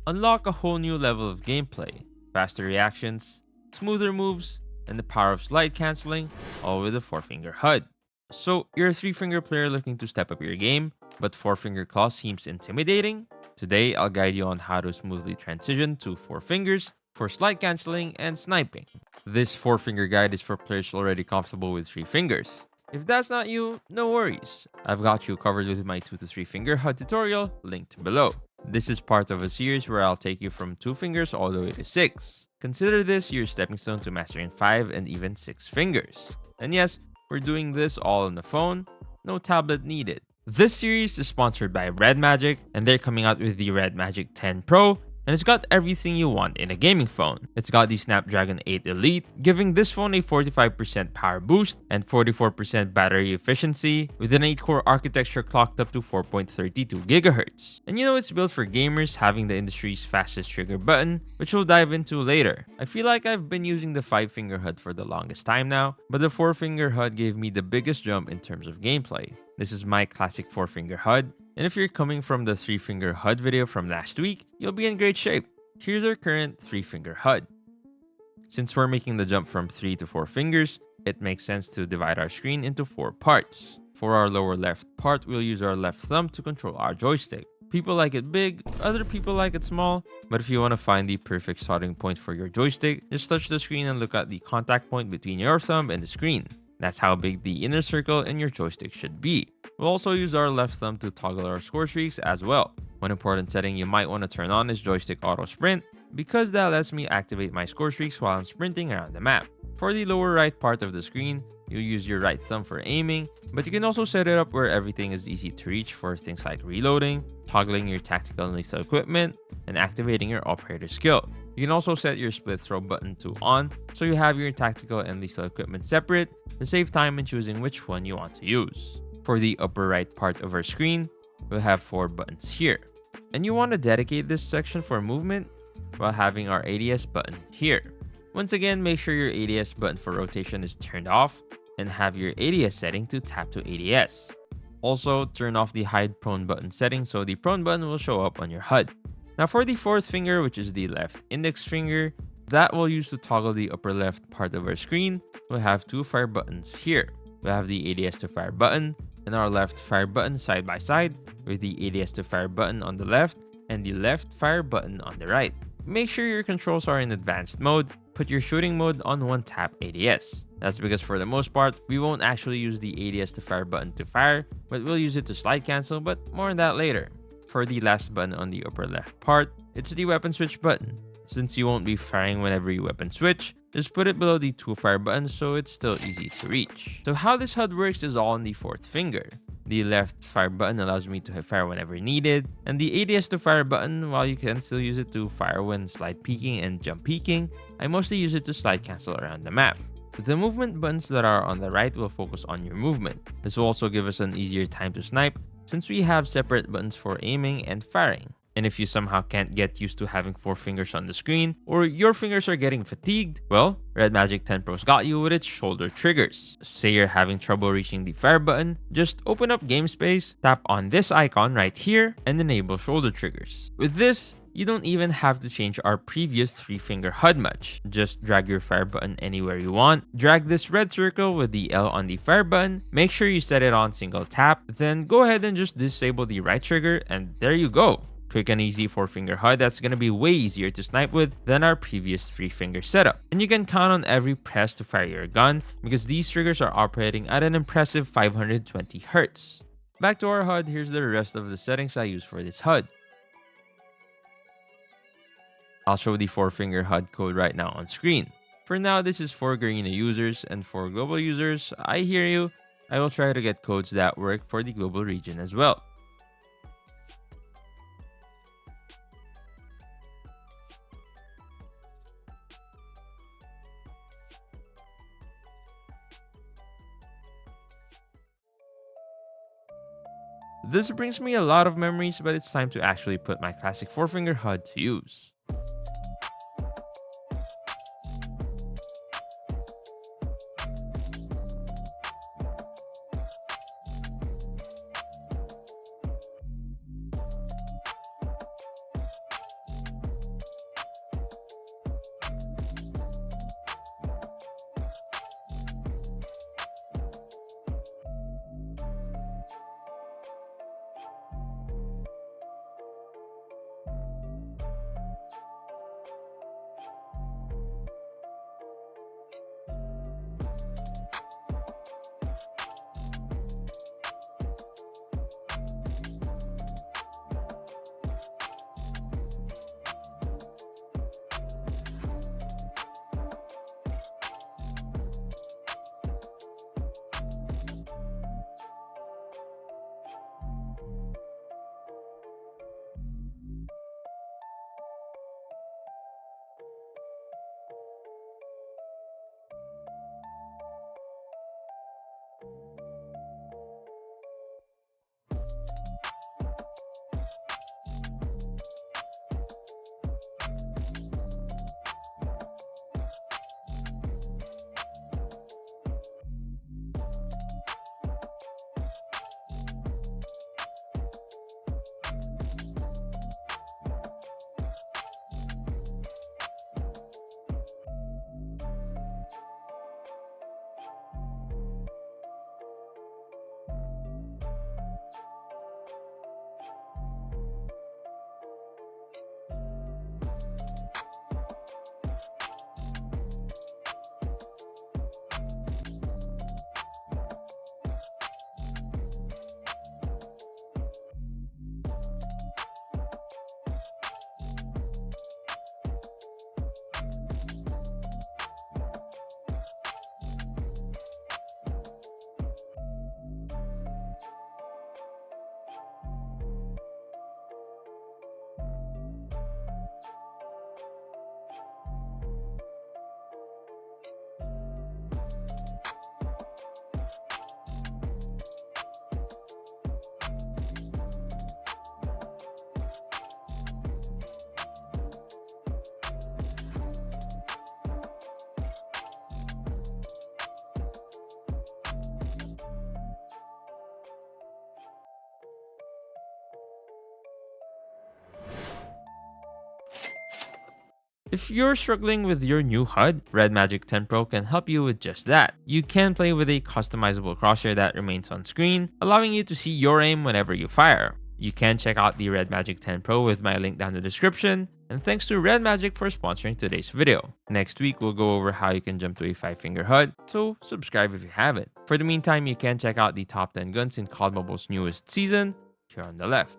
unlock a whole new level of gameplay, faster reactions, smoother moves, and the power of slide cancelling, all with a 4-finger HUD. So, you're a 3-finger player looking to step up your game, but 4-finger claw seems intimidating? Today, I'll guide you on how to smoothly transition to 4 fingers for slide cancelling and sniping. This 4-finger guide is for players already comfortable with 3 fingers. If that's not you, no worries. I've got you covered with my 2 to 3 finger HUD tutorial linked below. This is part of a series where I'll take you from 2 fingers all the way to 6. Consider this your stepping stone to mastering 5 and even 6 fingers. And yes, we're doing this all on the phone, no tablet needed. This series is sponsored by Red Magic, and they're coming out with the Red Magic 10 Pro, and it's got everything you want in a gaming phone. It's got the Snapdragon 8 Elite, giving this phone a 45% power boost and 44% battery efficiency, with an 8-core architecture clocked up to 4.32 GHz. And you know it's built for gamers, having the industry's fastest trigger button, which we'll dive into later. I feel like I've been using the 5-finger HUD for the longest time now, but the 4-finger HUD gave me the biggest jump in terms of gameplay. This is my classic 4-finger HUD, and if you're coming from the 3-finger HUD video from last week, you'll be in great shape. Here's our current 3-finger HUD. Since we're making the jump from 3 to 4 fingers, it makes sense to divide our screen into 4 parts. For our lower left part, we'll use our left thumb to control our joystick. People like it big, other people like it small, but if you want to find the perfect starting point for your joystick, just touch the screen and look at the contact point between your thumb and the screen. That's how big the inner circle in your joystick should be. We'll also use our left thumb to toggle our score streaks as well. One important setting you might want to turn on is joystick auto sprint, because that lets me activate my score streaks while I'm sprinting around the map. For the lower right part of the screen, you'll use your right thumb for aiming, but you can also set it up where everything is easy to reach for things like reloading, toggling your tactical and lethal equipment, and activating your operator skill. You can also set your split throw button to on, so you have your tactical and lethal equipment separate to save time in choosing which one you want to use. For the upper right part of our screen, we'll have 4 buttons here. And you want to dedicate this section for movement while having our ADS button here. Once again, make sure your ADS button for rotation is turned off and have your ADS setting to tap to ADS. Also, turn off the hide prone button setting so the prone button will show up on your HUD. Now for the 4th finger, which is the left index finger, that we'll use to toggle the upper left part of our screen, we'll have 2 fire buttons here. We'll have the ADS to fire button and our left fire button side by side with the ADS to fire button on the left and the left fire button on the right. Make sure your controls are in advanced mode. Put your shooting mode on 1 tap ADS. That's because for the most part, we won't actually use the ADS to fire button to fire, but we'll use it to slide cancel, but more on that later. For the last button on the upper left part, it's the weapon switch button. Since you won't be firing whenever you weapon switch, just put it below the 2 fire buttons so it's still easy to reach. So how this HUD works is all on the 4th finger. The left fire button allows me to hit fire whenever needed, and the ADS to fire button, while you can still use it to fire when slide peeking and jump peeking, I mostly use it to slide cancel around the map. The movement buttons that are on the right will focus on your movement. This will also give us an easier time to snipe since we have separate buttons for aiming and firing. And if you somehow can't get used to having 4 fingers on the screen, or your fingers are getting fatigued, well, Red Magic 10 Pro's got you with its shoulder triggers. Say you're having trouble reaching the fire button, just open up Game Space, tap on this icon right here, and enable shoulder triggers. With this, you don't even have to change our previous 3-finger HUD much. Just drag your fire button anywhere you want, drag this red circle with the L on the fire button, make sure you set it on single tap, then go ahead and just disable the right trigger, and there you go. Quick and easy 4-finger HUD that's gonna be way easier to snipe with than our previous 3-finger setup. And you can count on every press to fire your gun because these triggers are operating at an impressive 520 Hz. Back to our HUD, here's the rest of the settings I use for this HUD. I'll show the 4-finger HUD code right now on screen. For now, this is for Garena users, and for global users, I hear you. I will try to get codes that work for the global region as well. This brings me a lot of memories, but it's time to actually put my classic 4-finger HUD to use. If you're struggling with your new HUD, Red Magic 10 Pro can help you with just that. You can play with a customizable crosshair that remains on screen, allowing you to see your aim whenever you fire. You can check out the Red Magic 10 Pro with my link down in the description, and thanks to Red Magic for sponsoring today's video. Next week, we'll go over how you can jump to a 5-finger HUD, so subscribe if you haven't. For the meantime, you can check out the top 10 guns in COD Mobile's newest season, here on the left.